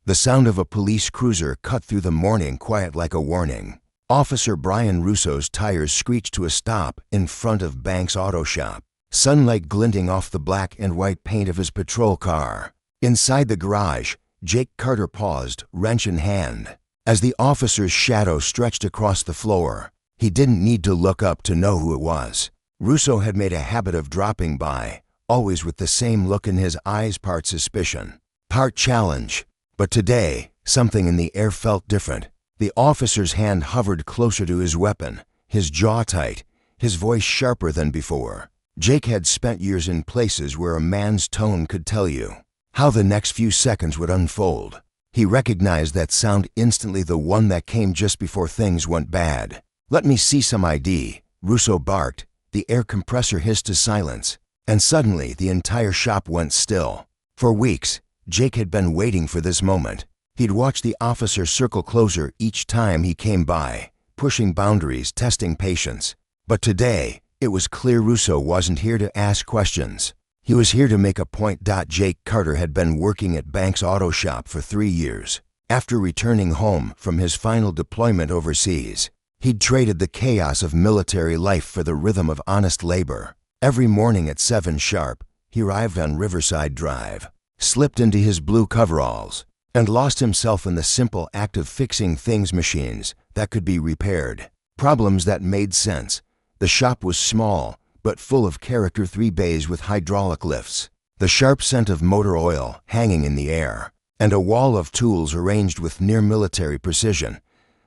The sound of a police cruiser cut through the morning quiet like a warning. Officer Brian Russo's tires screeched to a stop in front of Banks Auto Shop, sunlight glinting off the black and white paint of his patrol car. Inside the garage, Jake Carter paused, wrench in hand. As the officer's shadow stretched across the floor, he didn't need to look up to know who it was. Russo had made a habit of dropping by, always with the same look in his eyes, part suspicion, part challenge. But today, something in the air felt different. The officer's hand hovered closer to his weapon, his jaw tight, his voice sharper than before. Jake had spent years in places where a man's tone could tell you how the next few seconds would unfold. He recognized that sound instantly, the one that came just before things went bad. "Let me see some ID," Russo barked. The air compressor hissed to silence, and suddenly the entire shop went still. For weeks, Jake had been waiting for this moment. He'd watched the officer circle closer each time he came by, pushing boundaries, testing patience. But today, it was clear Russo wasn't here to ask questions. He was here to make a point. Jake Carter had been working at Banks Auto Shop for 3 years. After returning home from his final deployment overseas, he'd traded the chaos of military life for the rhythm of honest labor. Every morning at 7 sharp, he arrived on Riverside Drive, slipped into his blue coveralls, and lost himself in the simple act of fixing things, machines that could be repaired, problems that made sense. The shop was small, but full of character. 3 bays with hydraulic lifts, the sharp scent of motor oil hanging in the air, and a wall of tools arranged with near-military precision.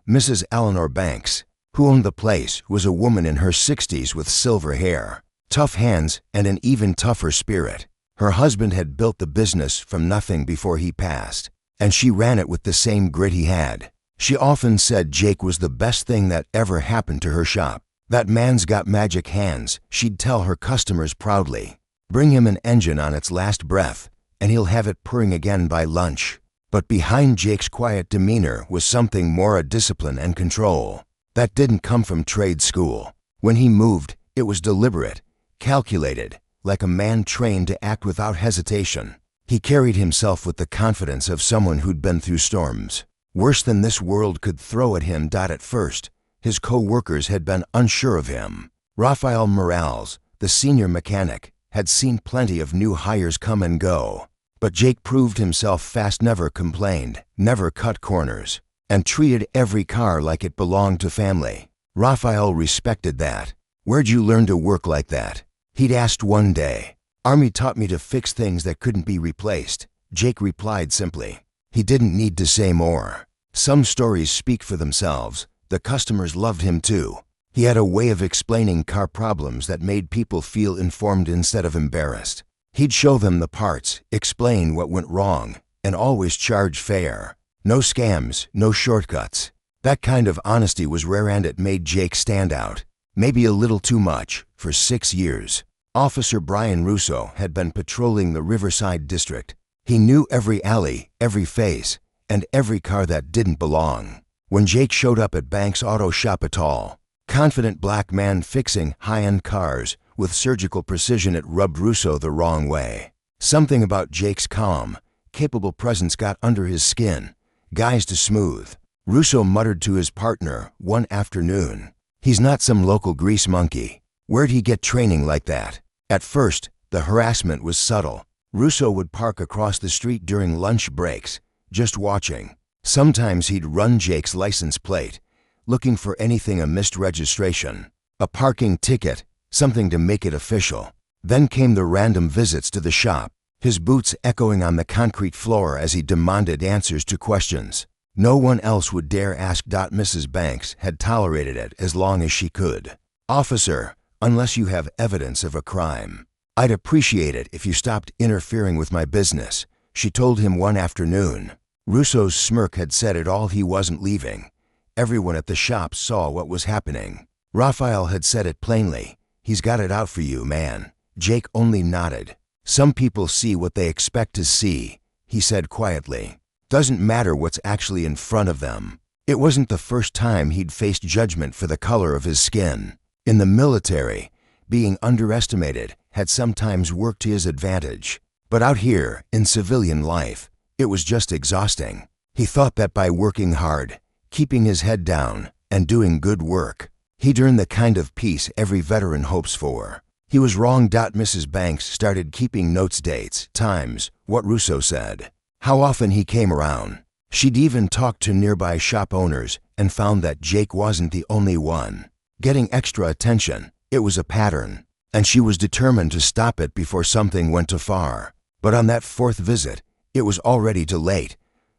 Mrs. Eleanor Banks, who owned the place, was a woman in her 60s with silver hair, tough hands, and an even tougher spirit. Her husband had built the business from nothing before he passed, and she ran it with the same grit he had. She often said Jake was the best thing that ever happened to her shop. "That man's got magic hands," she'd tell her customers proudly. "Bring him an engine on its last breath, and he'll have it purring again by lunch." But behind Jake's quiet demeanor was something more: a discipline and control that didn't come from trade school. When he moved, it was deliberate, calculated, like a man trained to act without hesitation. He carried himself with the confidence of someone who'd been through storms worse than this world could throw at him. At first, his co-workers had been unsure of him. Rafael Morales, the senior mechanic, had seen plenty of new hires come and go. But Jake proved himself fast, never complained, never cut corners, and treated every car like it belonged to family. Rafael respected that. "Where'd you learn to work like that?" he'd asked one day. "Army taught me to fix things that couldn't be replaced," Jake replied simply. He didn't need to say more. Some stories speak for themselves. The customers loved him too. He had a way of explaining car problems that made people feel informed instead of embarrassed. He'd show them the parts, explain what went wrong, and always charge fair. No scams, no shortcuts. That kind of honesty was rare, and it made Jake stand out. Maybe a little too much. For 6 years, Officer Brian Russo had been patrolling the Riverside district. He knew every alley, every face, and every car that didn't belong. When Jake showed up at Banks Auto Shop, a tall, confident black man fixing high-end cars with surgical precision, it rubbed Russo the wrong way. Something about Jake's calm, capable presence got under his skin. "Guy's too smooth," Russo muttered to his partner one afternoon. "He's not some local grease monkey. Where'd he get training like that?" At first, the harassment was subtle. Russo would park across the street during lunch breaks, just watching. Sometimes he'd run Jake's license plate, looking for anything: a missed registration, a parking ticket, something to make it official. Then came the random visits to the shop, his boots echoing on the concrete floor as he demanded answers to questions no one else would dare ask. Mrs. Banks had tolerated it as long as she could. "Officer, unless you have evidence of a crime, I'd appreciate it if you stopped interfering with my business," she told him one afternoon. Russo's smirk had said it all. He wasn't leaving. Everyone at the shop saw what was happening. Rafael had said it plainly. "He's got it out for you, man." Jake only nodded. "Some people see what they expect to see," he said quietly. "Doesn't matter what's actually in front of them." It wasn't the first time he'd faced judgment for the color of his skin. In the military, being underestimated had sometimes worked to his advantage. But out here, in civilian life, It was just exhausting. He thought that by working hard, keeping his head down, and doing good work, he'd earn the kind of peace every veteran hopes for. He was wrong. Mrs. Banks started keeping notes, dates, times, what Russo said, how often he came around. She'd even talked to nearby shop owners and found that Jake wasn't the only one getting extra attention. It was a pattern, and she was determined to stop it before something went too far. But on that fourth visit, it was already too late.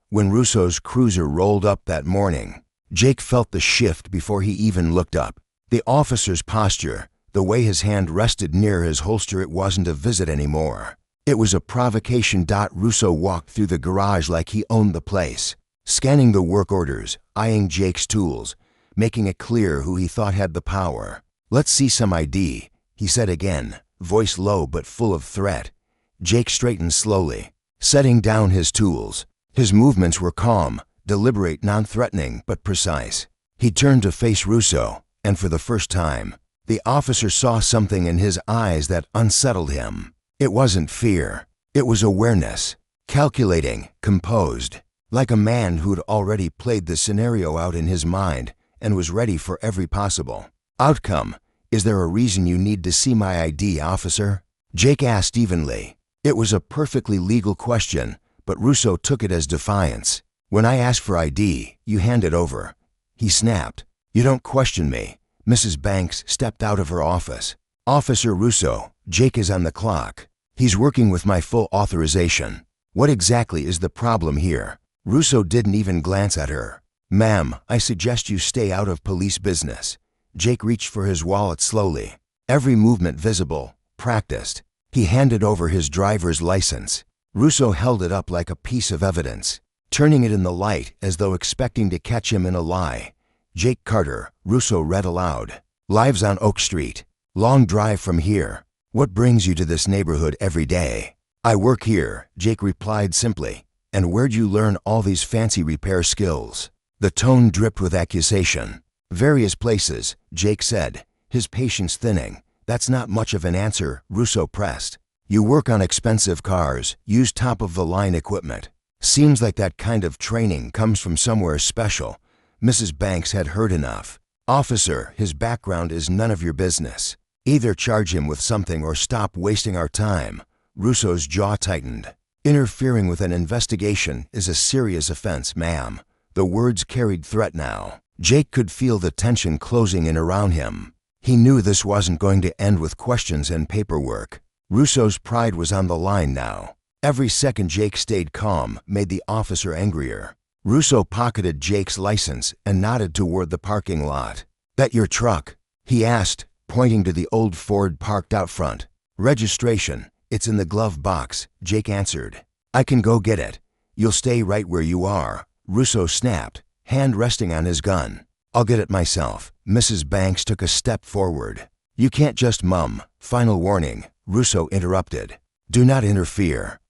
When Russo's cruiser rolled up that morning, Jake felt the shift before he even looked up. The officer's posture, the way his hand rested near his holster, it wasn't a visit anymore. It was a provocation. Russo walked through the garage like he owned the place, scanning the work orders, eyeing Jake's tools, making it clear who he thought had the power. "Let's see some ID," he said again, voice low but full of threat. Jake straightened slowly, setting down his tools. His movements were calm, deliberate, non-threatening but precise. He turned to face Russo, and for the first time, the officer saw something in his eyes that unsettled him. It wasn't fear. It was awareness. Calculating, composed, like a man who'd already played the scenario out in his mind and was ready for every possible outcome. "Is there a reason you need to see my ID, officer?" Jake asked evenly. It was a perfectly legal question, but Russo took it as defiance. "When I ask for ID, you hand it over," he snapped. "You don't question me." Mrs. Banks stepped out of her office. "Officer Russo, Jake is on the clock. He's working with my full authorization. What exactly is the problem here?" Russo didn't even glance at her. "Ma'am, I suggest you stay out of police business." Jake reached for his wallet slowly, every movement visible, practiced. He handed over his driver's license. Russo held it up like a piece of evidence, turning it in the light as though expecting to catch him in a lie. "Jake Carter," Russo read aloud. "Lives on Oak Street. Long drive from here. What brings you to this neighborhood every day?" "I work here," Jake replied simply. "And where'd you learn all these fancy repair skills?" The tone dripped with accusation. "Various places," Jake said, his patience thinning. "That's not much of an answer," Russo pressed. "You work on expensive cars, use top-of-the-line equipment. Seems like that kind of training comes from somewhere special." Mrs. Banks had heard enough. "Officer, his background is none of your business. Either charge him with something or stop wasting our time." Russo's jaw tightened. "Interfering with an investigation is a serious offense, ma'am." The words carried threat now. Jake could feel the tension closing in around him. He knew this wasn't going to end with questions and paperwork. Russo's pride was on the line now. Every second Jake stayed calm made the officer angrier. Russo pocketed Jake's license and nodded toward the parking lot. "That your truck?" he asked, pointing to the old Ford parked out front. "Registration, it's in the glove box," Jake answered. "I can go get it." "You'll stay right where you are," Russo snapped, hand resting on his gun. "I'll get it myself." Mrs. Banks took a step forward. "You can't just mum." "Final warning," Russo interrupted. "Do not interfere."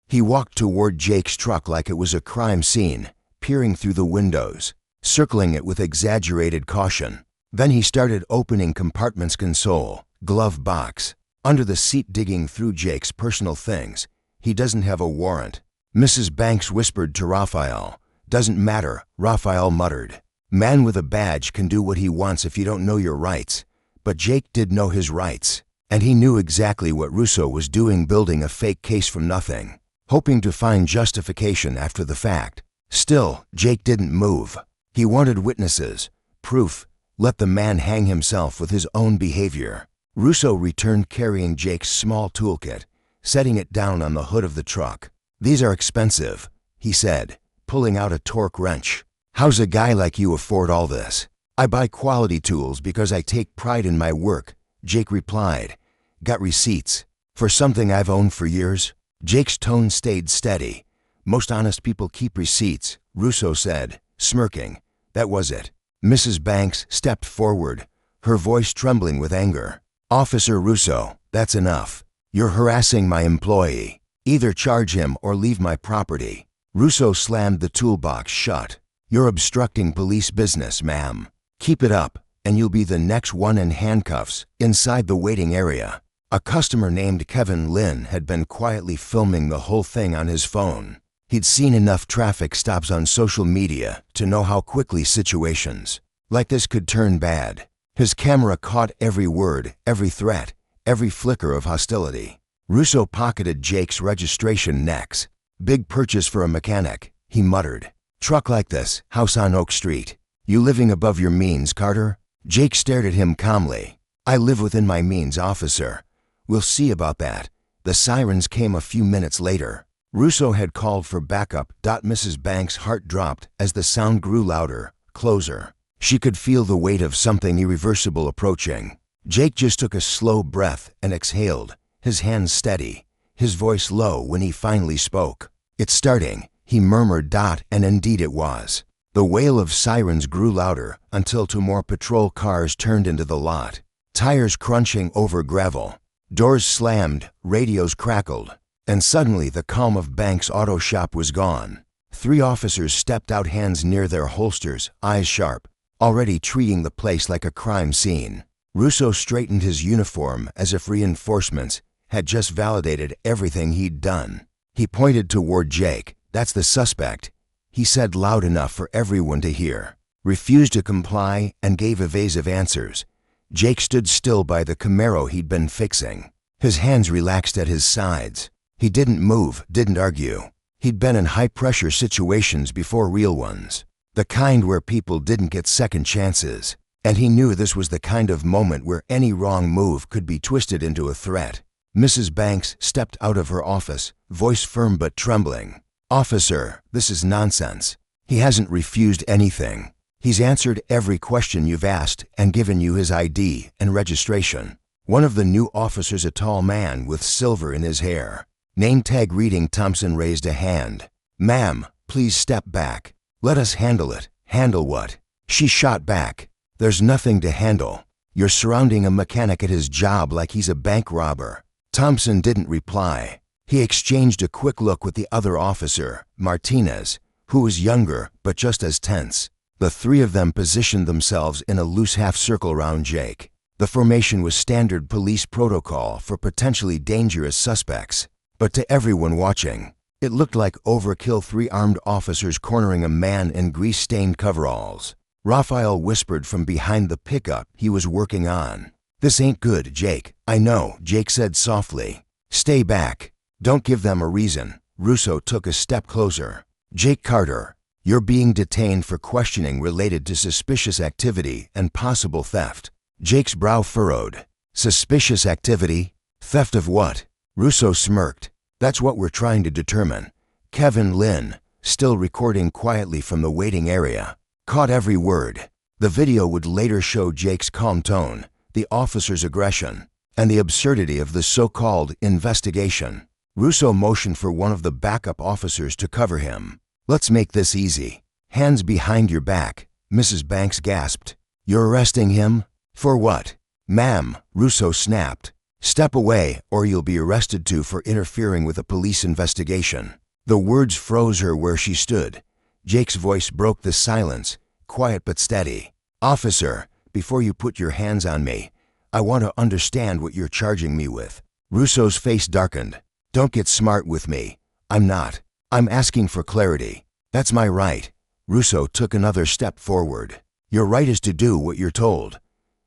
He walked toward Jake's truck like it was a crime scene, peering through the windows, circling it with exaggerated caution. Then he started opening compartments, console, glove box, under the seat, digging through Jake's personal things. "He doesn't have a warrant." Mrs. Banks whispered to Raphael. "Doesn't matter," Raphael muttered. "Man with a badge can do what he wants if you don't know your rights." But Jake did know his rights, and he knew exactly what Russo was doing, building a fake case from nothing, hoping to find justification after the fact. Still, Jake didn't move. He wanted witnesses, proof. Let the man hang himself with his own behavior. Russo returned carrying Jake's small toolkit, setting it down on the hood of the truck. "These are expensive," he said, pulling out a torque wrench. "How's a guy like you afford all this?" "I buy quality tools because I take pride in my work," Jake replied. "Got receipts for something I've owned for years?" Jake's tone stayed steady. "Most honest people keep receipts," Russo said, smirking. "That was it." Mrs. Banks stepped forward, her voice trembling with anger. "Officer Russo, that's enough. You're harassing my employee. Either charge him or leave my property." Russo slammed the toolbox shut. "You're obstructing police business, ma'am. Keep it up, and you'll be the next one in handcuffs." Inside the waiting area, a customer named Kevin Lynn had been quietly filming the whole thing on his phone. He'd seen enough traffic stops on social media to know how quickly situations like this could turn bad. His camera caught every word, every threat, every flicker of hostility. Russo pocketed Jake's registration next. "Big purchase for a mechanic," he muttered. "Truck like this, house on Oak Street. You living above your means, Carter?" Jake stared at him calmly. "I live within my means, officer. We'll see about that." The sirens came a few minutes later. Russo had called for backup. Mrs. Banks' heart dropped as the sound grew louder, closer. She could feel the weight of something irreversible approaching. Jake just took a slow breath and exhaled, his hands steady, his voice low when he finally spoke. "It's starting," he murmured. And indeed it was. The wail of sirens grew louder until two more patrol cars turned into the lot, tires crunching over gravel. Doors slammed, radios crackled, and suddenly the calm of Banks' auto shop was gone. 3 officers stepped out, hands near their holsters, eyes sharp, already treating the place like a crime scene. Russo straightened his uniform as if reinforcements had just validated everything he'd done. He pointed toward Jake. "That's the suspect," he said loud enough for everyone to hear. Refused to comply and gave evasive answers. Jake stood still by the Camaro he'd been fixing. His hands relaxed at his sides. He didn't move, didn't argue. He'd been in high-pressure situations before, real ones. The kind where people didn't get second chances. And he knew this was the kind of moment where any wrong move could be twisted into a threat. Mrs. Banks stepped out of her office, voice firm but trembling. "Officer, this is nonsense. He hasn't refused anything. He's answered every question you've asked and given you his ID and registration." One of the new officers, a tall man with silver in his hair, name tag reading Thompson, raised a hand. "Ma'am, please step back. Let us handle it." "Handle what?" She shot back. "There's nothing to handle. You're surrounding a mechanic at his job like he's a bank robber." Thompson didn't reply. He exchanged a quick look with the other officer, Martinez, who was younger but just as tense. The 3 of them positioned themselves in a loose half-circle around Jake. The formation was standard police protocol for potentially dangerous suspects. But to everyone watching, it looked like overkill. 3 armed officers cornering a man in grease-stained coveralls. Raphael whispered from behind the pickup he was working on. "This ain't good, Jake." "I know," Jake said softly. "Stay back. Don't give them a reason." Russo took a step closer. "Jake Carter, you're being detained for questioning related to suspicious activity and possible theft." Jake's brow furrowed. "Suspicious activity? Theft of what?" Russo smirked. "That's what we're trying to determine." Kevin Lynn, still recording quietly from the waiting area, caught every word. The video would later show Jake's calm tone, the officer's aggression, and the absurdity of the so-called investigation. Russo motioned for one of the backup officers to cover him. "Let's make this easy. Hands behind your back," Mrs. Banks gasped. "You're arresting him? For what?" "Ma'am," Russo snapped. "Step away or you'll be arrested too for interfering with a police investigation." The words froze her where she stood. Jake's voice broke the silence, quiet but steady. "Officer, before you put your hands on me, I want to understand what you're charging me with." Russo's face darkened. "Don't get smart with me. I'm not. I'm asking for clarity." "That's my right." Russo took another step forward. "Your right is to do what you're told."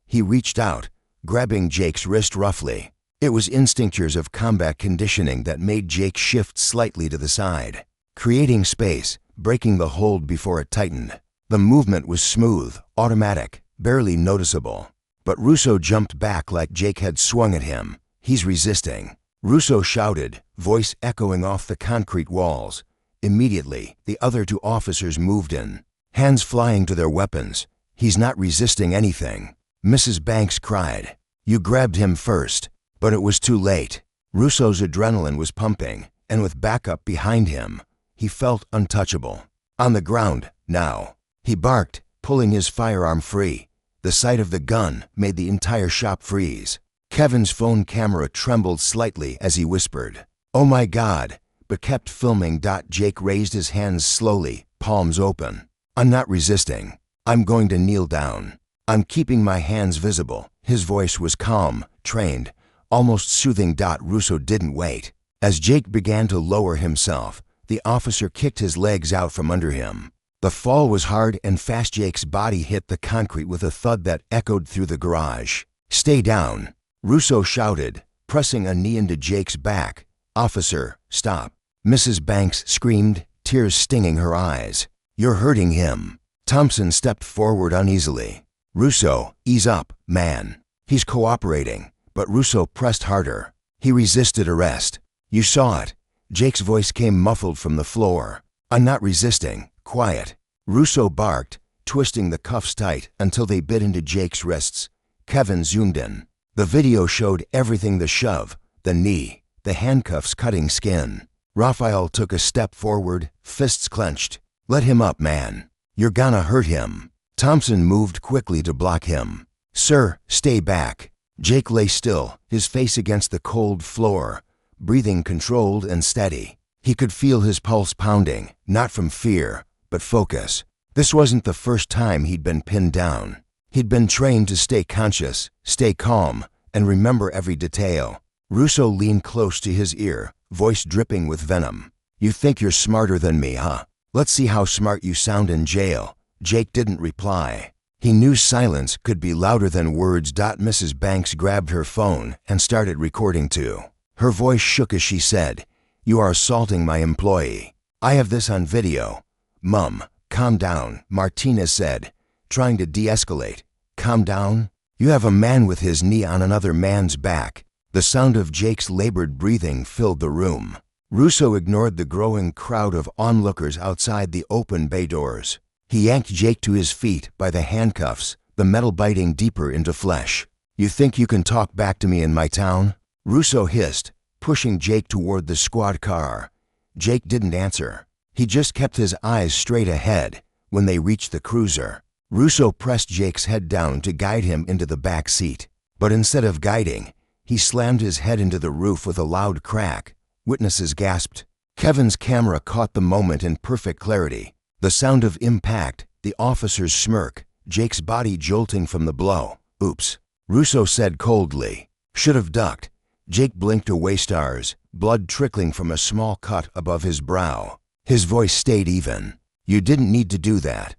He reached out, grabbing Jake's wrist roughly. It was instinctures of combat conditioning that made Jake shift slightly to the side, creating space, breaking the hold before it tightened. The movement was smooth, automatic, barely noticeable. But Russo jumped back like Jake had swung at him. "He's resisting." Russo shouted, voice echoing off the concrete walls. Immediately, the other 2 officers moved in, hands flying to their weapons. "He's not resisting anything." Mrs. Banks cried. "You grabbed him first." But it was too late. Russo's adrenaline was pumping, and with backup behind him, he felt untouchable. On the ground, now. He barked, pulling his firearm free. The sight of the gun made the entire shop freeze. Kevin's phone camera trembled slightly as he whispered, "Oh my God," but kept filming. Jake raised his hands slowly, palms open. "I'm not resisting. I'm going to kneel down. I'm keeping my hands visible." His voice was calm, trained, almost soothing. Russo didn't wait. As Jake began to lower himself, The officer kicked his legs out from under him. The fall was hard and fast. Jake's body hit the concrete with a thud that echoed through the garage. "Stay down," Russo shouted, pressing a knee into Jake's back. "Officer, stop." Mrs. Banks screamed, tears stinging her eyes. "You're hurting him." Thompson stepped forward uneasily. "Russo, ease up, man." "He's cooperating," but Russo pressed harder. "He resisted arrest. You saw it." Jake's voice came muffled from the floor. "I'm not resisting. Quiet." Russo barked, twisting the cuffs tight until they bit into Jake's wrists. Kevin zoomed in. The video showed everything: the shove, the knee, the handcuffs cutting skin. Raphael took a step forward, fists clenched. "Let him up, man. You're gonna hurt him." Thompson moved quickly to block him. "Sir, stay back." Jake lay still, his face against the cold floor, breathing controlled and steady. He could feel his pulse pounding, not from fear, but focus. This wasn't the first time he'd been pinned down. He'd been trained to stay conscious, stay calm, and remember every detail. Russo leaned close to his ear, voice dripping with venom. "You think you're smarter than me, huh? Let's see how smart you sound in jail." Jake didn't reply. He knew silence could be louder than words. Mrs. Banks grabbed her phone and started recording too. Her voice shook as she said, "You are assaulting my employee. I have this on video." "Mum, calm down," Martinez said, trying to de-escalate. "Calm down? You have a man with his knee on another man's back." The sound of Jake's labored breathing filled the room. Russo ignored the growing crowd of onlookers outside the open bay doors. He yanked Jake to his feet by the handcuffs, the metal biting deeper into flesh. "You think you can talk back to me in my town?" Russo hissed, pushing Jake toward the squad car. Jake didn't answer. He just kept his eyes straight ahead. When they reached the cruiser, Russo pressed Jake's head down to guide him into the back seat. But instead of guiding, he slammed his head into the roof with a loud crack. Witnesses gasped. Kevin's camera caught the moment in perfect clarity. The sound of impact, the officer's smirk, Jake's body jolting from the blow. "Oops," Russo said coldly. "Should have ducked." Jake blinked away, stars, blood trickling from a small cut above his brow. His voice stayed even. "You didn't need to do that.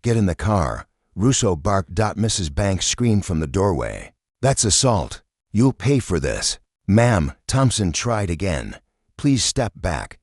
Get in the car," Russo barked. Mrs. Banks screamed from the doorway. "That's assault. You'll pay for this." "Ma'am," Thompson tried again. "Please step back."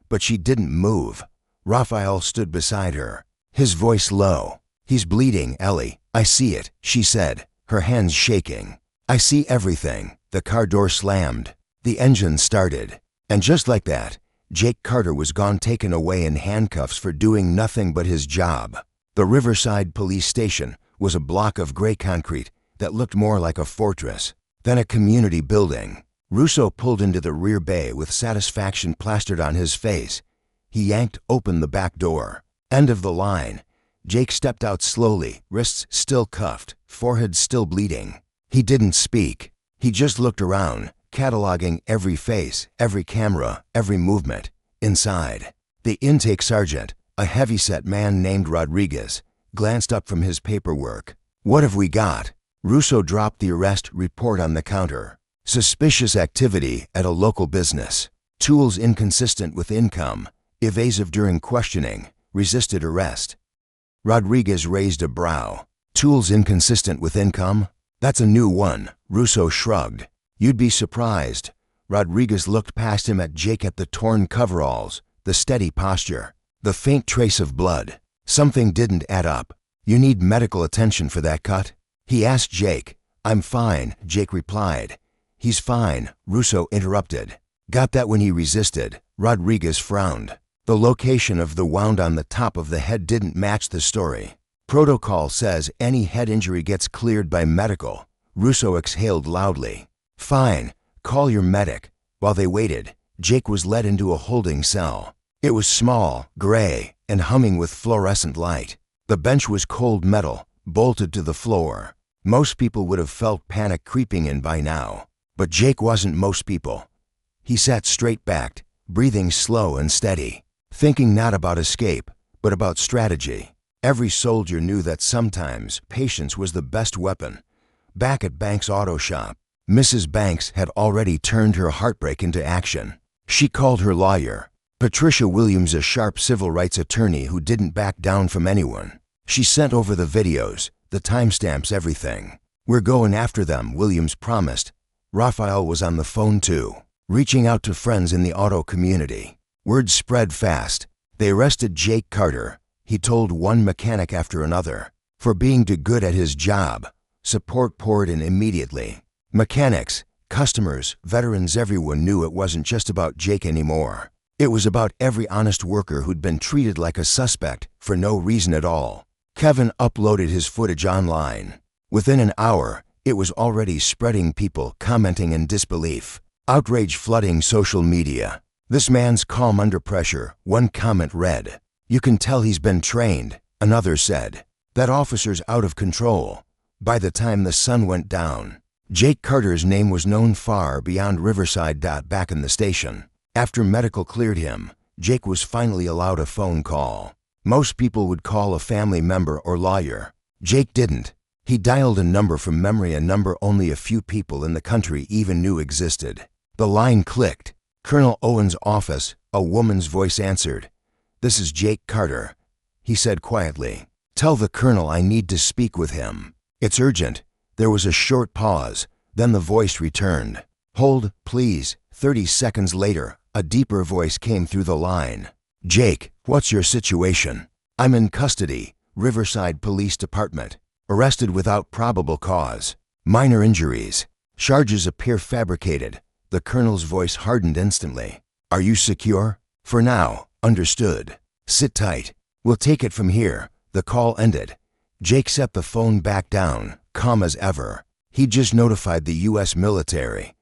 But she didn't move. Raphael stood beside her, his voice low. "He's bleeding, Ellie. I see it," she said, her hands shaking. "I see everything." The car door slammed. The engine started. And just like that, Jake Carter was gone, taken away in handcuffs for doing nothing but his job. The Riverside Police Station was a block of gray concrete that looked more like a fortress than a community building. Russo pulled into the rear bay with satisfaction plastered on his face. He yanked open the back door. End of the line. Jake stepped out slowly, wrists still cuffed, forehead still bleeding. He didn't speak. He just looked around, cataloging every face, every camera, every movement. Inside, the intake sergeant, a heavyset man named Rodriguez, glanced up from his paperwork. "What have we got?" Russo dropped the arrest report on the counter. "Suspicious activity at a local business. Tools inconsistent with income. Evasive during questioning. Resisted arrest." Rodriguez raised a brow. "Tools inconsistent with income? That's a new one," Russo shrugged. "You'd be surprised." Rodriguez looked past him at Jake, at the torn coveralls, the steady posture, the faint trace of blood. Something didn't add up. "You need medical attention for that cut?" he asked Jake. "I'm fine," Jake replied. "He's fine," Russo interrupted. "Got that when he resisted." Rodriguez frowned. The location of the wound on the top of the head didn't match the story. "Protocol says any head injury gets cleared by medical." Russo exhaled loudly. "Fine, call your medic." While they waited, Jake was led into a holding cell. It was small, gray, and humming with fluorescent light. The bench was cold metal, bolted to the floor. Most people would have felt panic creeping in by now. But Jake wasn't most people. He sat straight-backed, breathing slow and steady, thinking not about escape, but about strategy. Every soldier knew that sometimes patience was the best weapon. Back at Banks' auto shop, Mrs. Banks had already turned her heartbreak into action. She called her lawyer. Patricia Williams, a sharp civil rights attorney who didn't back down from anyone. She sent over the videos, the timestamps, everything. "We're going after them," Williams promised. Raphael was on the phone too, reaching out to friends in the auto community. Word spread fast. They arrested Jake Carter, he told one mechanic after another, for being too good at his job. Support poured in immediately. Mechanics, customers, veterans, everyone knew it wasn't just about Jake anymore. It was about every honest worker who'd been treated like a suspect for no reason at all. Kevin uploaded his footage online. Within an hour, it was already spreading, people commenting in disbelief. Outrage flooding social media. "This man's calm under pressure," one comment read. "You can tell he's been trained," another said. "That officer's out of control." By the time the sun went down, Jake Carter's name was known far beyond Riverside. Back in the station, after medical cleared him, Jake was finally allowed a phone call. Most people would call a family member or lawyer. Jake didn't. He dialed a number from memory, a number only a few people in the country even knew existed. The line clicked. "Colonel Owen's office," a woman's voice answered. "This is Jake Carter," he said quietly. "Tell the colonel I need to speak with him. It's urgent." There was a short pause, then the voice returned. "Hold, please." 30 seconds later, a deeper voice came through the line. "Jake, what's your situation?" "I'm in custody, Riverside Police Department. Arrested without probable cause. Minor injuries. Charges appear fabricated." The colonel's voice hardened instantly. "Are you secure?" "For now." "Understood. Sit tight. We'll take it from here." The call ended. Jake set the phone back down, calm as ever. He'd just notified the U.S. military,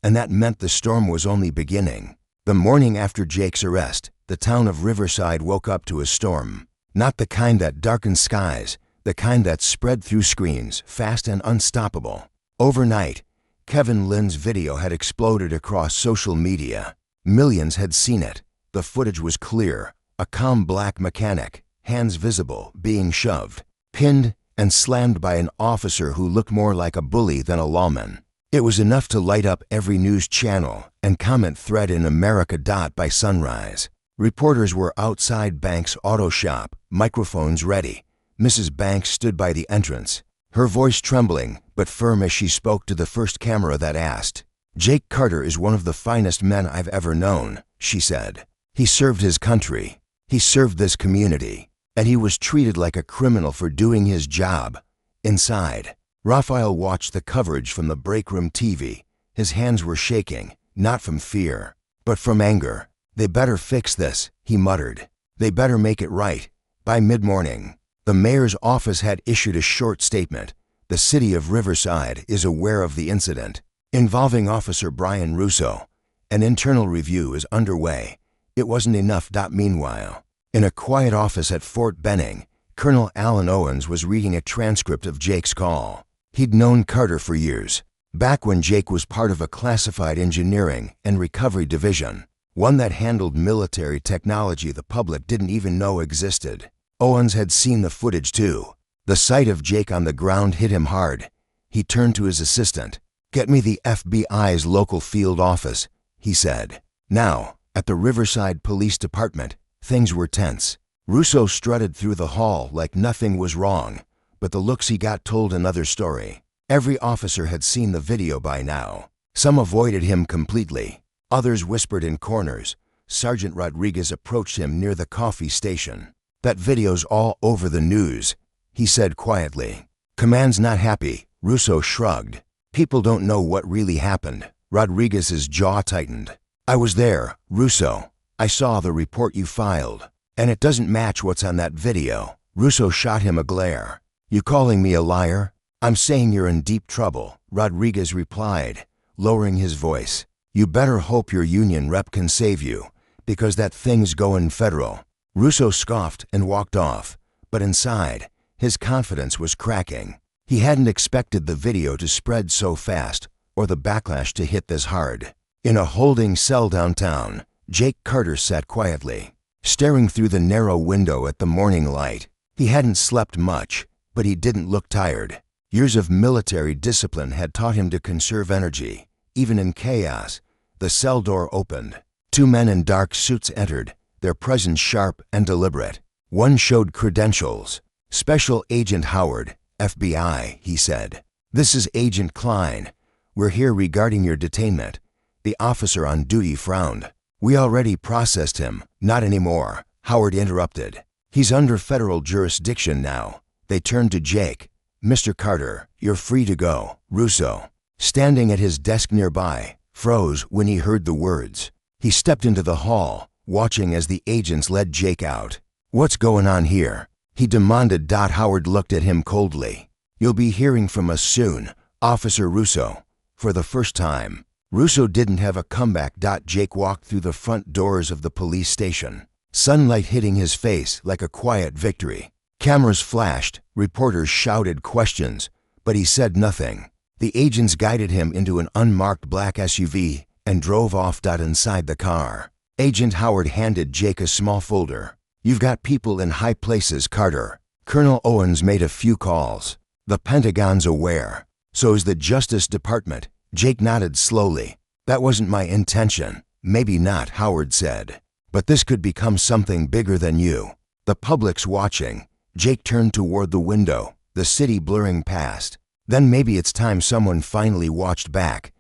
and that meant the storm was only beginning. The morning after Jake's arrest, the town of Riverside woke up to a storm. Not the kind that darkened skies, the kind that spread through screens, fast and unstoppable. Overnight, Kevin Lynn's video had exploded across social media. Millions had seen it. The footage was clear. A calm black mechanic, hands visible, being shoved, pinned, and slammed by an officer who looked more like a bully than a lawman. It was enough to light up every news channel and comment thread in America. By sunrise, reporters were outside Banks' auto shop, microphones ready. Mrs. Banks stood by the entrance, her voice trembling but firm as she spoke to the first camera that asked. "Jake Carter is one of the finest men I've ever known," she said. "He served his country. He served this community. And he was treated like a criminal for doing his job." Inside, Raphael watched the coverage from the break room TV. His hands were shaking, not from fear, but from anger. "They better fix this," he muttered. "They better make it right." By mid-morning, the mayor's office had issued a short statement. "The city of Riverside is aware of the incident involving Officer Brian Russo. An internal review is underway." It wasn't enough. Meanwhile, in a quiet office at Fort Benning, Colonel Alan Owens was reading a transcript of Jake's call. He'd known Carter for years, back when Jake was part of a classified engineering and recovery division, one that handled military technology the public didn't even know existed. Owens had seen the footage too. The sight of Jake on the ground hit him hard. He turned to his assistant. "Get me the FBI's local field office," he said. Now, at the Riverside Police Department, things were tense. Russo strutted through the hall like nothing was wrong, but the looks he got told another story. Every officer had seen the video by now. Some avoided him completely. Others whispered in corners. Sergeant Rodriguez approached him near the coffee station. "That video's all over the news," he said quietly. "Command's not happy." Russo shrugged. "People don't know what really happened." Rodriguez's jaw tightened. "I was there, Russo. I saw the report you filed, and it doesn't match what's on that video." Russo shot him a glare. "You calling me a liar?" "I'm saying you're in deep trouble," Rodriguez replied, lowering his voice. "You better hope your union rep can save you, because that thing's going federal." Russo scoffed and walked off, but inside, his confidence was cracking. He hadn't expected the video to spread so fast, or the backlash to hit this hard. In a holding cell downtown, Jake Carter sat quietly, staring through the narrow window at the morning light. He hadn't slept much, but he didn't look tired. Years of military discipline had taught him to conserve energy, even in chaos. The cell door opened. Two men in dark suits entered, their presence sharp and deliberate. One showed credentials. "Special Agent Howard, FBI," he said. "This is Agent Klein. We're here regarding your detainment." The officer on duty frowned. "We already processed him." "Not anymore," Howard interrupted. "He's under federal jurisdiction now." They turned to Jake. "Mr. Carter, you're free to go." Russo, standing at his desk nearby, froze when he heard the words. He stepped into the hall, watching as the agents led Jake out. "What's going on here?" he demanded. Howard looked at him coldly. "You'll be hearing from us soon, Officer Russo." For the first time, Russo didn't have a comeback. Jake walked through the front doors of the police station, sunlight hitting his face like a quiet victory. Cameras flashed, reporters shouted questions, but he said nothing. The agents guided him into an unmarked black SUV and drove off. Inside the car, Agent Howard handed Jake a small folder. "You've got people in high places, Carter. Colonel Owens made a few calls. The Pentagon's aware. So is the Justice Department." Jake nodded slowly. "That wasn't my intention." "Maybe not," Howard said. "But this could become something bigger than you. The public's watching." Jake turned toward the window, the city blurring past. Then maybe it's time someone finally watched back.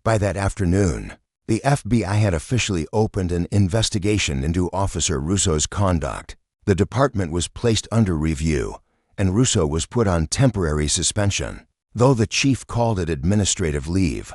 By that afternoon, the FBI had officially opened an investigation into Officer Russo's conduct. The department was placed under review, and Russo was put on temporary suspension, though the chief called it administrative leave.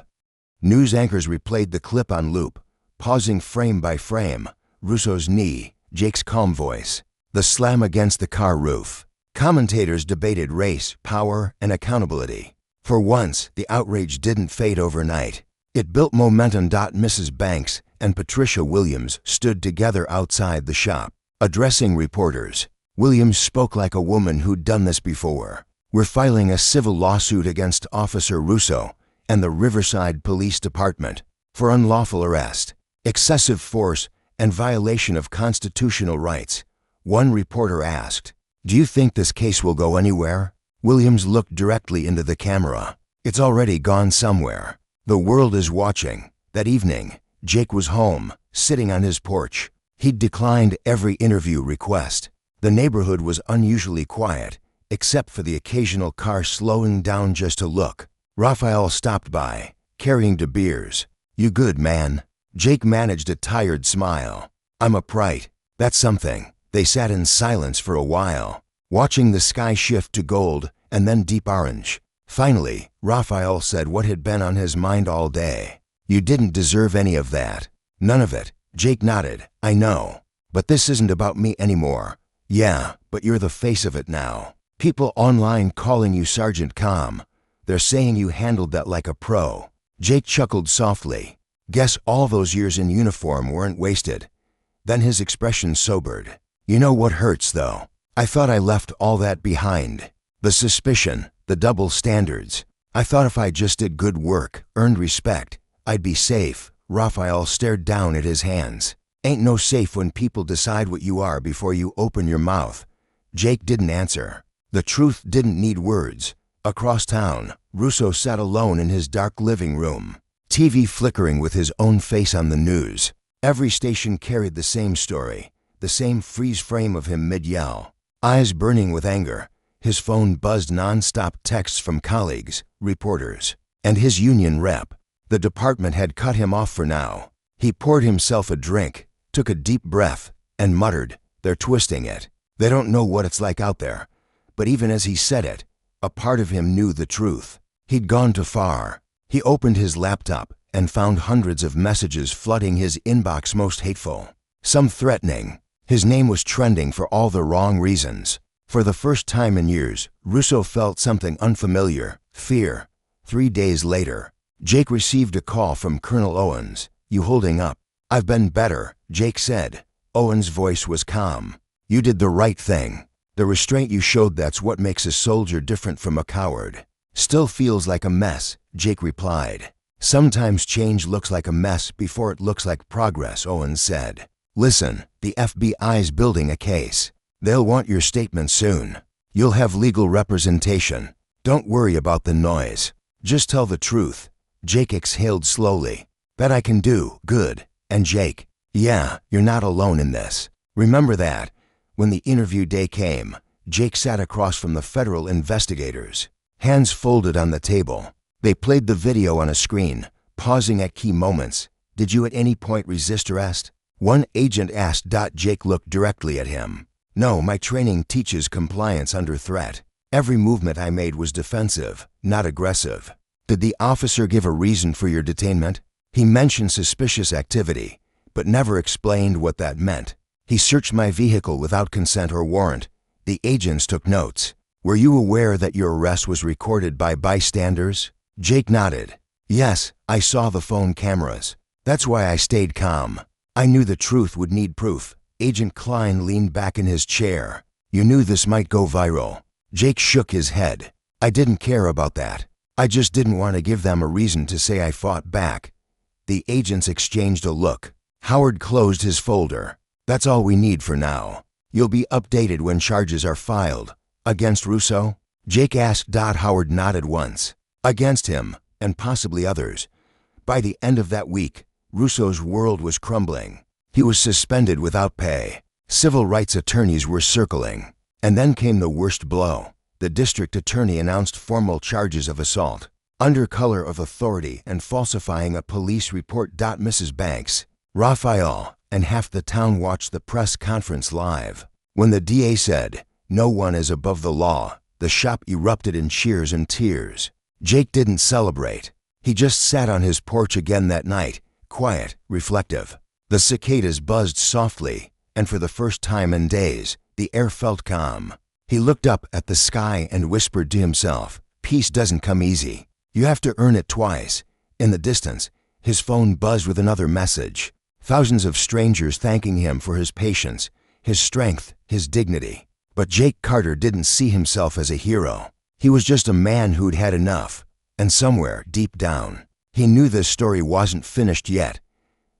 News anchors replayed the clip on loop, pausing frame by frame. Russo's knee, Jake's calm voice, the slam against the car roof. Commentators debated race, power, and accountability. For once, the outrage didn't fade overnight. It built momentum. Mrs. Banks and Patricia Williams stood together outside the shop, addressing reporters. Williams spoke like a woman who'd done this before. "We're filing a civil lawsuit against Officer Russo and the Riverside Police Department for unlawful arrest, excessive force, and violation of constitutional rights." One reporter asked, "Do you think this case will go anywhere?" Williams looked directly into the camera. "It's already gone somewhere. The world is watching." That evening, Jake was home, sitting on his porch. He'd declined every interview request. The neighborhood was unusually quiet, except for the occasional car slowing down just to look. Raphael stopped by, carrying De Beers. "You good, man?" Jake managed a tired smile. "I'm upright. That's something." They sat in silence for a while, watching the sky shift to gold and then deep orange. Finally, Raphael said what had been on his mind all day. "You didn't deserve any of that." "None of it." Jake nodded. "I know. But this isn't about me anymore." "Yeah, but you're the face of it now. People online calling you Sergeant Calm. They're saying you handled that like a pro." Jake chuckled softly. "Guess all those years in uniform weren't wasted." Then his expression sobered. "You know what hurts, though? I thought I left all that behind. The suspicion, the double standards. I thought if I just did good work, earned respect, I'd be safe." Raphael stared down at his hands. "Ain't no safe when people decide what you are before you open your mouth." Jake didn't answer. The truth didn't need words. Across town, Russo sat alone in his dark living room, TV flickering with his own face on the news. Every station carried the same story, the same freeze frame of him mid-yell, eyes burning with anger. His phone buzzed non-stop texts from colleagues, reporters, and his union rep. The department had cut him off for now. He poured himself a drink, took a deep breath, and muttered, "They're twisting it. They don't know what it's like out there." But even as he said it, a part of him knew the truth. He'd gone too far. He opened his laptop and found hundreds of messages flooding his inbox, most hateful, some threatening. His name was trending for all the wrong reasons. For the first time in years, Russo felt something unfamiliar, fear. 3 days later, Jake received a call from Colonel Owens. "You holding up?" "I've been better," Jake said. Owens' voice was calm. "You did the right thing. The restraint you showed, that's what makes a soldier different from a coward." "Still feels like a mess," Jake replied. "Sometimes change looks like a mess before it looks like progress," Owens said. "Listen, the FBI's building a case. They'll want your statement soon. You'll have legal representation. Don't worry about the noise. Just tell the truth." Jake exhaled slowly. "That I can do." "Good." "And Jake, Yeah, you're not alone in this. Remember that. When the interview day came, Jake sat across from the federal investigators, hands folded on the table. They played the video on a screen, pausing at key moments. Did you at any point resist arrest? One agent asked. Jake looked directly at him. No, my training teaches compliance under threat. Every movement I made was defensive, not aggressive. Did the officer give a reason for your detainment? He mentioned suspicious activity, but never explained what that meant. He searched my vehicle without consent or warrant. The agents took notes. Were you aware that your arrest was recorded by bystanders? Jake nodded. Yes, I saw the phone cameras. That's why I stayed calm. I knew the truth would need proof. Agent Klein leaned back in his chair. You knew this might go viral. Jake shook his head. I didn't care about that. I just didn't want to give them a reason to say I fought back. The agents exchanged a look. Howard closed his folder. That's all we need for now. You'll be updated when charges are filed. Against Russo? Jake asked. Howard nodded once. Against him, and possibly others. By the end of that week, Russo's world was crumbling. He was suspended without pay. Civil rights attorneys were circling. And then came the worst blow. The district attorney announced formal charges of assault, under color of authority and falsifying a police report. Mrs. Banks, Raphael, and half the town watched the press conference live. When the DA said, "No one is above the law," the shop erupted in cheers and tears. Jake didn't celebrate. He just sat on his porch again that night, quiet, reflective. The cicadas buzzed softly, and for the first time in days, the air felt calm. He looked up at the sky and whispered to himself, "Peace doesn't come easy. You have to earn it twice." In the distance, his phone buzzed with another message. Thousands of strangers thanking him for his patience, his strength, his dignity. But Jake Carter didn't see himself as a hero. He was just a man who'd had enough. And somewhere, deep down, he knew this story wasn't finished yet.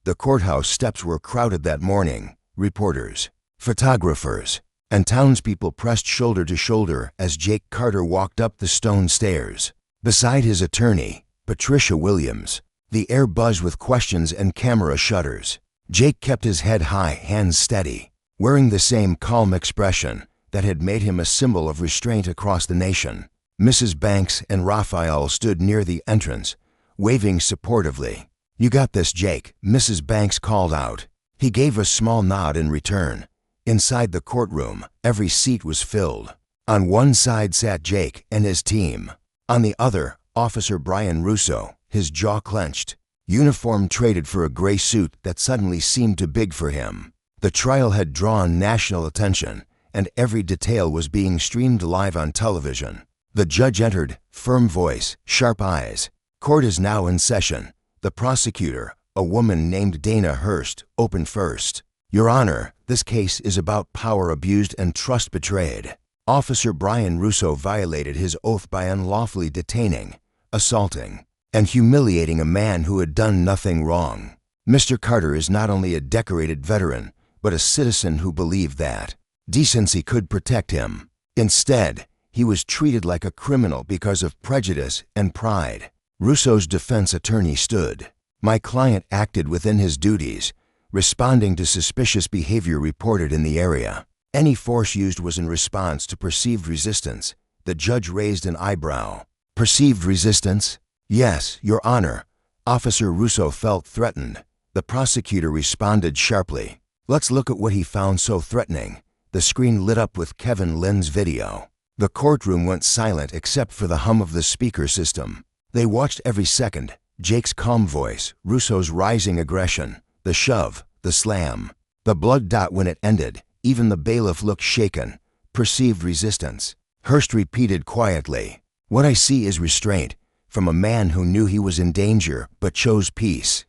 The courthouse steps were crowded that morning. Reporters, photographers, and townspeople pressed shoulder to shoulder as Jake Carter walked up the stone stairs. Beside his attorney, Patricia Williams, the air buzzed with questions and camera shutters. Jake kept his head high, hands steady, wearing the same calm expression that had made him a symbol of restraint across the nation. Mrs. Banks and Raphael stood near the entrance, waving supportively. "You got this, Jake," Mrs. Banks called out. He gave a small nod in return. Inside the courtroom, every seat was filled. On one side sat Jake and his team. On the other, Officer Brian Russo, his jaw clenched. Uniform traded for a gray suit that suddenly seemed too big for him. The trial had drawn national attention, and every detail was being streamed live on television. The judge entered, firm voice, sharp eyes. "Court is now in session." The prosecutor, a woman named Dana Hurst, opened first. "Your Honor, this case is about power abused and trust betrayed. Officer Brian Russo violated his oath by unlawfully detaining, assaulting, and humiliating a man who had done nothing wrong. Mr. Carter is not only a decorated veteran, but a citizen who believed that decency could protect him. Instead, he was treated like a criminal because of prejudice and pride." Russo's defense attorney stood. "My client acted within his duties, responding to suspicious behavior reported in the area. Any force used was in response to perceived resistance." The judge raised an eyebrow. "Perceived resistance?" "Yes, Your Honor." Officer Russo felt threatened. The prosecutor responded sharply. "Let's look at what he found so threatening." The screen lit up with Kevin Lynn's video. The courtroom went silent except for the hum of the speaker system. They watched every second. Jake's calm voice, Russo's rising aggression, the shove, the slam, the blood. When it ended, even the bailiff looked shaken. "Perceived resistance." Hurst repeated quietly. "What I see is restraint, from a man who knew he was in danger but chose peace."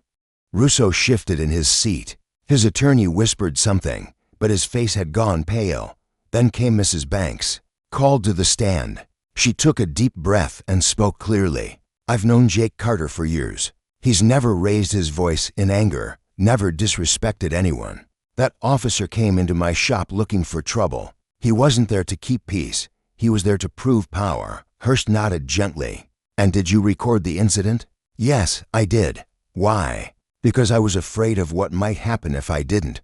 Russo shifted in his seat. His attorney whispered something, but his face had gone pale. Then came Mrs. Banks, called to the stand. She took a deep breath and spoke clearly. "I've known Jake Carter for years. He's never raised his voice in anger, never disrespected anyone. That officer came into my shop looking for trouble. He wasn't there to keep peace. He was there to prove power." Hurst nodded gently. "And did you record the incident?" "Yes, I did." "Why?" Because I was afraid of what might happen if I didn't.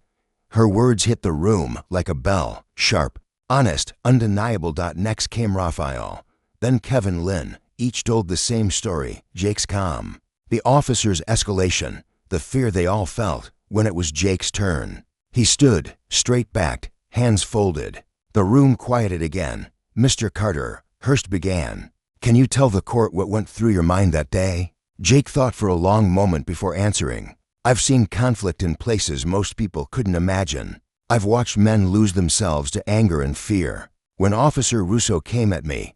Her words hit the room like a bell, sharp, honest, undeniable. Next came Raphael, then Kevin Lynn. Each told the same story, Jake's calm, the officer's escalation, the fear they all felt when it was Jake's turn. He stood, straight-backed, hands folded. The room quieted again. "Mr. Carter," Hearst began, "can you tell the court what went through your mind that day?" Jake thought for a long moment before answering. "I've seen conflict in places most people couldn't imagine. I've watched men lose themselves to anger and fear. When Officer Russo came at me,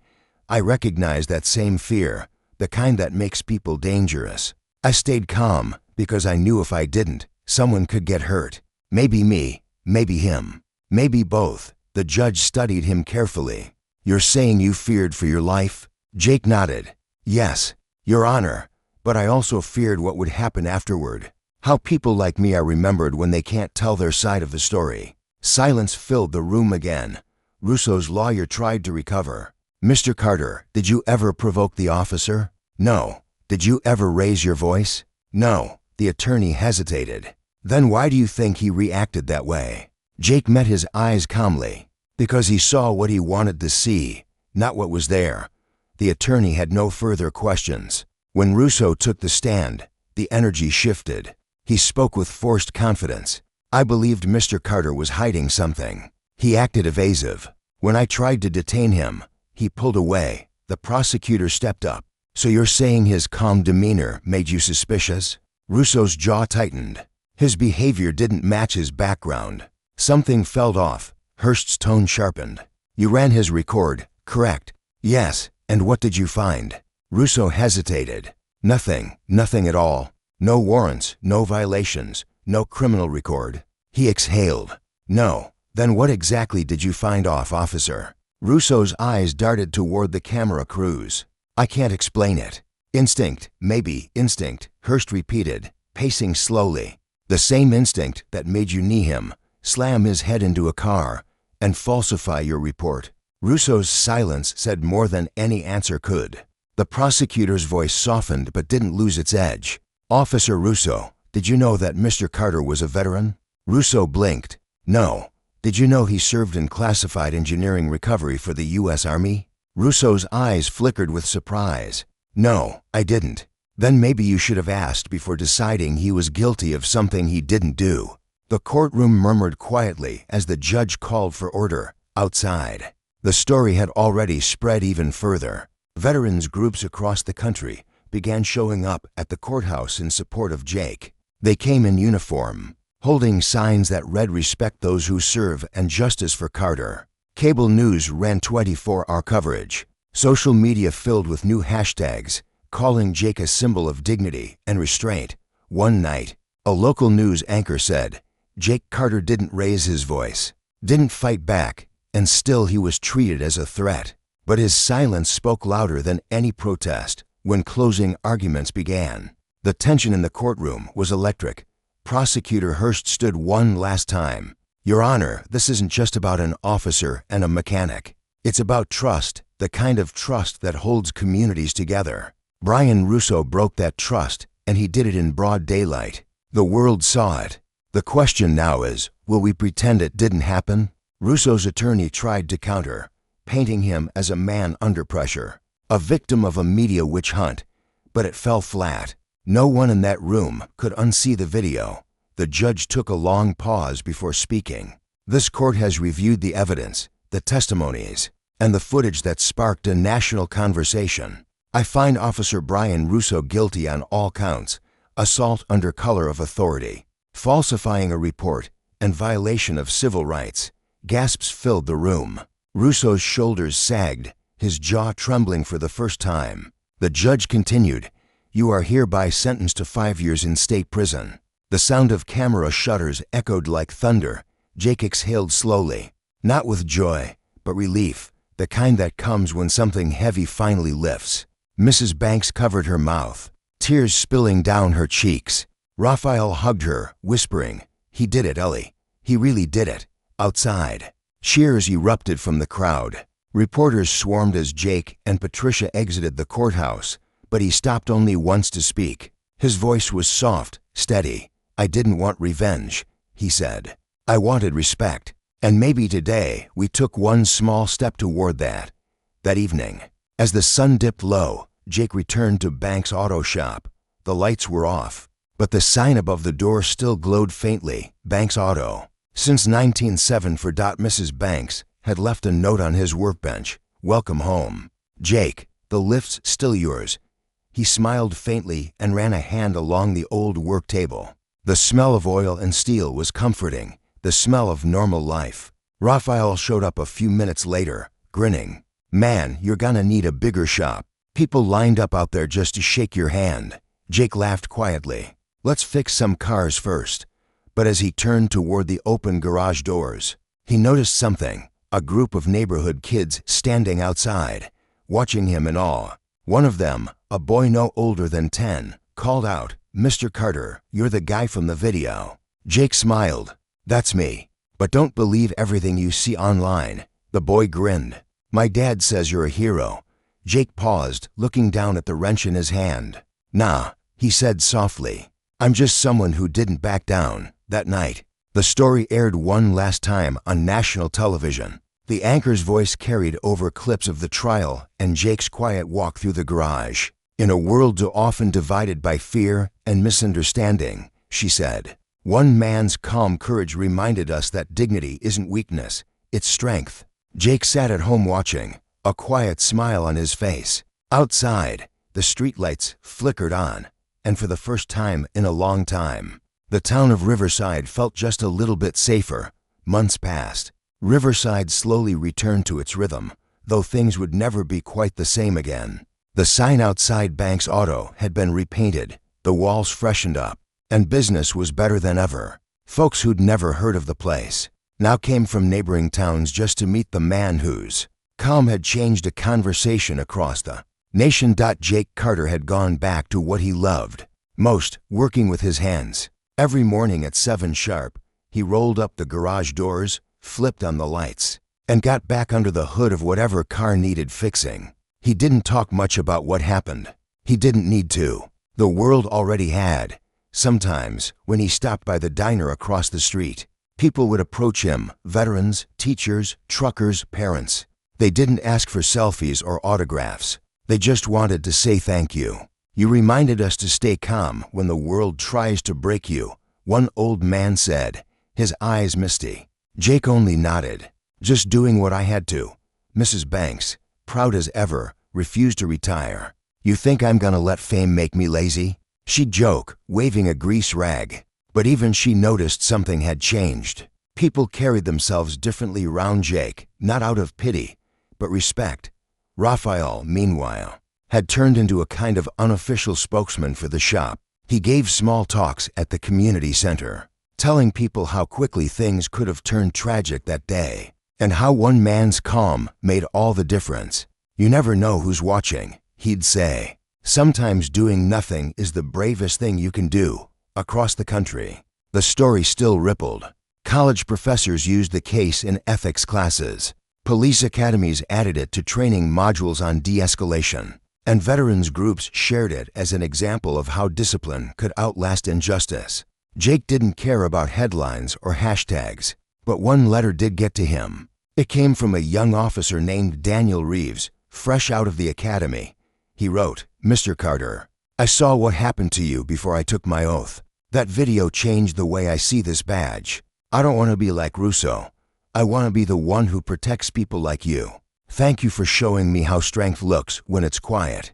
I recognized that same fear, the kind that makes people dangerous. I stayed calm because I knew if I didn't, someone could get hurt. Maybe me, maybe him, maybe both." The judge studied him carefully. "You're saying you feared for your life?" Jake nodded. "Yes, Your Honor, but I also feared what would happen afterward. How people like me are remembered when they can't tell their side of the story." Silence filled the room again. Russo's lawyer tried to recover. "Mr. Carter, did you ever provoke the officer?" "No." "Did you ever raise your voice?" "No." The attorney hesitated. "Then why do you think he reacted that way?" Jake met his eyes calmly. "Because he saw what he wanted to see, not what was there." The attorney had no further questions. When Russo took the stand, the energy shifted. He spoke with forced confidence. "I believed Mr. Carter was hiding something. He acted evasive. When I tried to detain him, he pulled away." The prosecutor stepped up. "So you're saying his calm demeanor made you suspicious?" Russo's jaw tightened. His behavior didn't match his background. Something felt off. Hearst's tone sharpened. "You ran his record, correct?" "Yes." "And what did you find?" Russo hesitated. Nothing at all. No warrants, no violations, no criminal record." He exhaled. "No. Then what exactly did you find off, officer?" Russo's eyes darted toward the camera crews. "I can't explain it. Instinct, maybe, instinct," Hearst repeated, pacing slowly. "The same instinct that made you knee him, slam his head into a car, and falsify your report." Russo's silence said more than any answer could. The prosecutor's voice softened but didn't lose its edge. "Officer Russo, did you know that Mr. Carter was a veteran?" Russo blinked. "No." "Did you know he served in classified engineering recovery for the U.S. Army?" Russo's eyes flickered with surprise. "No, I didn't." "Then maybe you should have asked before deciding he was guilty of something he didn't do." The courtroom murmured quietly as the judge called for order. Outside, the story had already spread even further. Veterans groups across the country began showing up at the courthouse in support of Jake. They came in uniform, holding signs that read "Respect those who serve" and "Justice for Carter." Cable news ran 24-hour coverage. Social media filled with new hashtags, calling Jake a symbol of dignity and restraint. One night, a local news anchor said, "Jake Carter didn't raise his voice, didn't fight back, and still he was treated as a threat." But his silence spoke louder than any protest. When closing arguments began, the tension in the courtroom was electric. Prosecutor Hearst stood one last time. "Your Honor, this isn't just about an officer and a mechanic. It's about trust, the kind of trust that holds communities together." Brian Russo broke that trust, and he did it in broad daylight. The world saw it. The question now is, will we pretend it didn't happen? Russo's attorney tried to counter, painting him as a man under pressure, a victim of a media witch hunt, but it fell flat. No one in that room could unsee the video. The judge took a long pause before speaking. "This court has reviewed the evidence, the testimonies, and the footage that sparked a national conversation. I find Officer Brian Russo guilty on all counts: assault under color of authority, falsifying a report, and violation of civil rights." Gasps filled the room. Russo's shoulders sagged, his jaw trembling for the first time. The judge continued, "You are hereby sentenced to 5 years in state prison." The sound of camera shutters echoed like thunder. Jake exhaled slowly, not with joy, but relief, the kind that comes when something heavy finally lifts. Mrs. Banks covered her mouth, tears spilling down her cheeks. Raphael hugged her, whispering, "He did it, Ellie. He really did it." Outside, cheers erupted from the crowd. Reporters swarmed as Jake and Patricia exited the courthouse, but he stopped only once to speak. His voice was soft, steady. "I didn't want revenge," he said. "I wanted respect. And maybe today we took one small step toward that." That evening, as the sun dipped low, Jake returned to Banks' auto shop. The lights were off, but the sign above the door still glowed faintly, Banks Auto. Since 1907 for Mrs. Banks had left a note on his workbench, "Welcome home. Jake, the lift's still yours." He smiled faintly and ran a hand along the old work table. The smell of oil and steel was comforting, the smell of normal life. Raphael showed up a few minutes later, grinning. "Man, you're gonna need a bigger shop. People lined up out there just to shake your hand." Jake laughed quietly. "Let's fix some cars first." But as he turned toward the open garage doors, he noticed something, a group of neighborhood kids standing outside, watching him in awe. One of them, a boy no older than 10, called out, "Mr. Carter, you're the guy from the video." Jake smiled. "That's me. But don't believe everything you see online." The boy grinned. "My dad says you're a hero." Jake paused, looking down at the wrench in his hand. "Nah," he said softly. "I'm just someone who didn't back down." That night, the story aired one last time on national television. The anchor's voice carried over clips of the trial and Jake's quiet walk through the garage. "In a world too often divided by fear and misunderstanding," she said, "one man's calm courage reminded us that dignity isn't weakness, it's strength." Jake sat at home watching, a quiet smile on his face. Outside, the streetlights flickered on, and for the first time in a long time, the town of Riverside felt just a little bit safer. Months passed. Riverside slowly returned to its rhythm, though things would never be quite the same again. The sign outside Banks Auto had been repainted, the walls freshened up, and business was better than ever. Folks who'd never heard of the place now came from neighboring towns just to meet the man whose calm had changed a conversation across the nation. Jake Carter had gone back to what he loved most, working with his hands. Every morning at 7 sharp, he rolled up the garage doors, flipped on the lights, and got back under the hood of whatever car needed fixing. He didn't talk much about what happened. He didn't need to. The world already had. Sometimes, when he stopped by the diner across the street, people would approach him, veterans, teachers, truckers, parents. They didn't ask for selfies or autographs. They just wanted to say thank you. "You reminded us to stay calm when the world tries to break you," one old man said, his eyes misty. Jake only nodded. "Just doing what I had to." Mrs. Banks, proud as ever, refused to retire. "You think I'm gonna let fame make me lazy?" She'd joke, waving a grease rag. But even she noticed something had changed. People carried themselves differently around Jake, not out of pity, but respect. Raphael, meanwhile, had turned into a kind of unofficial spokesman for the shop. He gave small talks at the community center, telling people how quickly things could have turned tragic that day, and how one man's calm made all the difference. "You never know who's watching," he'd say. "Sometimes doing nothing is the bravest thing you can do." Across the country, the story still rippled. College professors used the case in ethics classes. Police academies added it to training modules on de-escalation. And veterans groups shared it as an example of how discipline could outlast injustice. Jake didn't care about headlines or hashtags, but one letter did get to him. It came from a young officer named Daniel Reeves, fresh out of the academy. He wrote, "Mr. Carter, I saw what happened to you before I took my oath. That video changed the way I see this badge. I don't want to be like Russo. I want to be the one who protects people like you. Thank you for showing me how strength looks when it's quiet."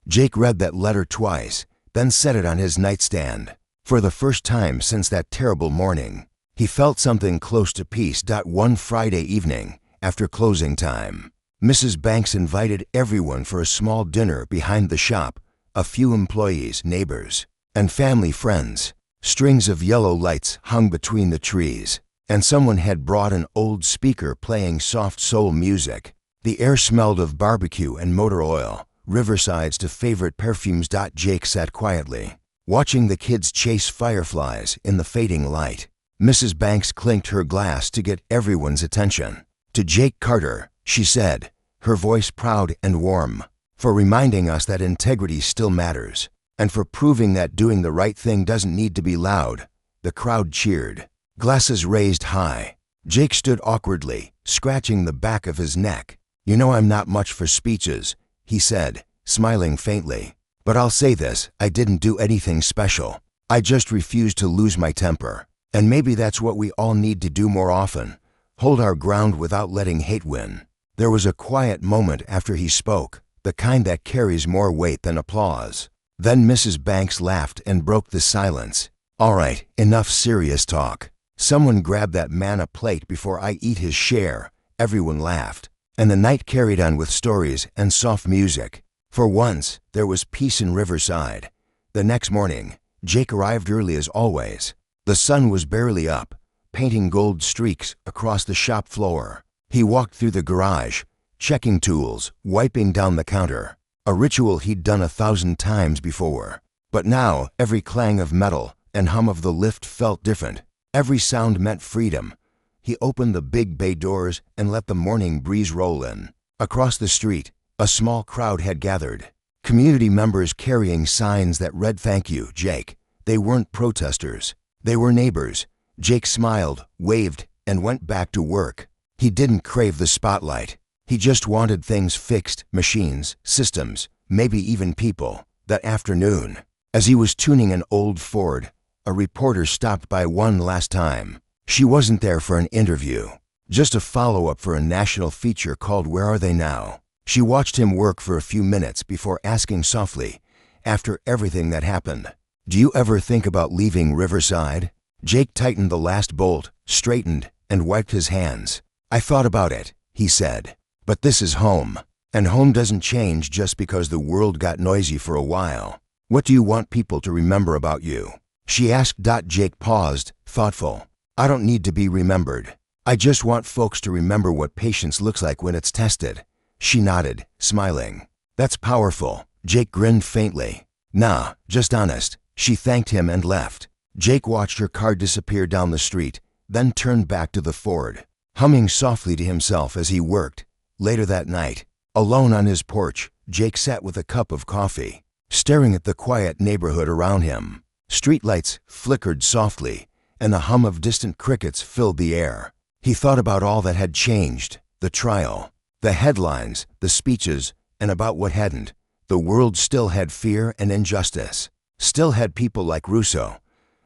Jake read that letter twice, then set it on his nightstand. For the first time since that terrible morning, he felt something close to peace. One Friday evening, after closing time, Mrs. Banks invited everyone for a small dinner behind the shop, a few employees, neighbors, and family friends. Strings of yellow lights hung between the trees, and someone had brought an old speaker playing soft soul music. The air smelled of barbecue and motor oil, Riverside's two favorite perfumes. Jake sat quietly, watching the kids chase fireflies in the fading light. Mrs. Banks clinked her glass to get everyone's attention. "To Jake Carter," she said, her voice proud and warm, "for reminding us that integrity still matters." and for proving that doing the right thing doesn't need to be loud. The crowd cheered, glasses raised high. Jake stood awkwardly, scratching the back of his neck. "You know I'm not much for speeches," he said, smiling faintly. "But I'll say this, I didn't do anything special. I just refused to lose my temper. And maybe that's what we all need to do more often. Hold our ground without letting hate win." There was a quiet moment after he spoke, the kind that carries more weight than applause. Then Mrs. Banks laughed and broke the silence. "All right, enough serious talk. Someone grab that man a plate before I eat his share." Everyone laughed, and the night carried on with stories and soft music. For once, there was peace in Riverside. The next morning, Jake arrived early as always. The sun was barely up, painting gold streaks across the shop floor. He walked through the garage, checking tools, wiping down the counter, a ritual he'd done 1,000 times before. But now, every clang of metal and hum of the lift felt different. Every sound meant freedom. He opened the big bay doors and let the morning breeze roll in. Across the street, a small crowd had gathered. Community members carrying signs that read, "Thank you, Jake." They weren't protesters. They were neighbors. Jake smiled, waved, and went back to work. He didn't crave the spotlight. He just wanted things fixed, machines, systems, maybe even people. That afternoon, as he was tuning an old Ford, a reporter stopped by one last time. She wasn't there for an interview, just a follow-up for a national feature called Where Are They Now? She watched him work for a few minutes before asking softly, after everything that happened, "Do you ever think about leaving Riverside?" Jake tightened the last bolt, straightened, and wiped his hands. "I thought about it," he said, "but this is home, and home doesn't change just because the world got noisy for a while. What do you want people to remember about you?" She asked. Jake paused, thoughtful. "I don't need to be remembered. I just want folks to remember what patience looks like when it's tested." She nodded, smiling. "That's powerful." Jake grinned faintly. "Nah, just honest." She thanked him and left. Jake watched her car disappear down the street, then turned back to the Ford, humming softly to himself as he worked. Later that night, alone on his porch, Jake sat with a cup of coffee, staring at the quiet neighborhood around him. Streetlights flickered softly, and the hum of distant crickets filled the air. He thought about all that had changed, the trial, the headlines, the speeches, and about what hadn't. The world still had fear and injustice, still had people like Russo,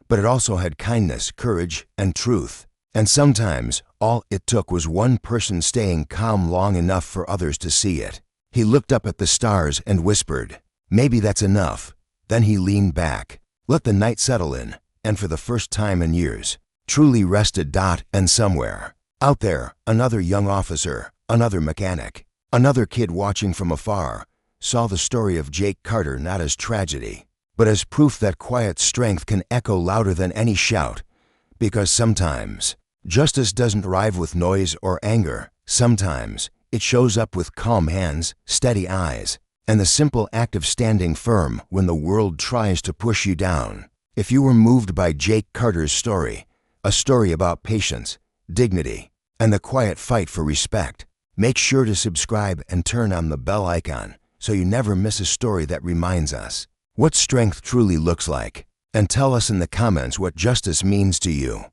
but it also had kindness, courage, and truth. And sometimes, all it took was one person staying calm long enough for others to see it. He looked up at the stars and whispered, "Maybe that's enough." Then he leaned back, let the night settle in, and for the first time in years, truly rested. And somewhere, out there, another young officer, another mechanic, another kid watching from afar, saw the story of Jake Carter not as tragedy, but as proof that quiet strength can echo louder than any shout. Because sometimes, justice doesn't arrive with noise or anger. Sometimes, it shows up with calm hands, steady eyes, and the simple act of standing firm when the world tries to push you down. If you were moved by Jake Carter's story, a story about patience, dignity, and the quiet fight for respect, make sure to subscribe and turn on the bell icon so you never miss a story that reminds us what strength truly looks like. And tell us in the comments what justice means to you.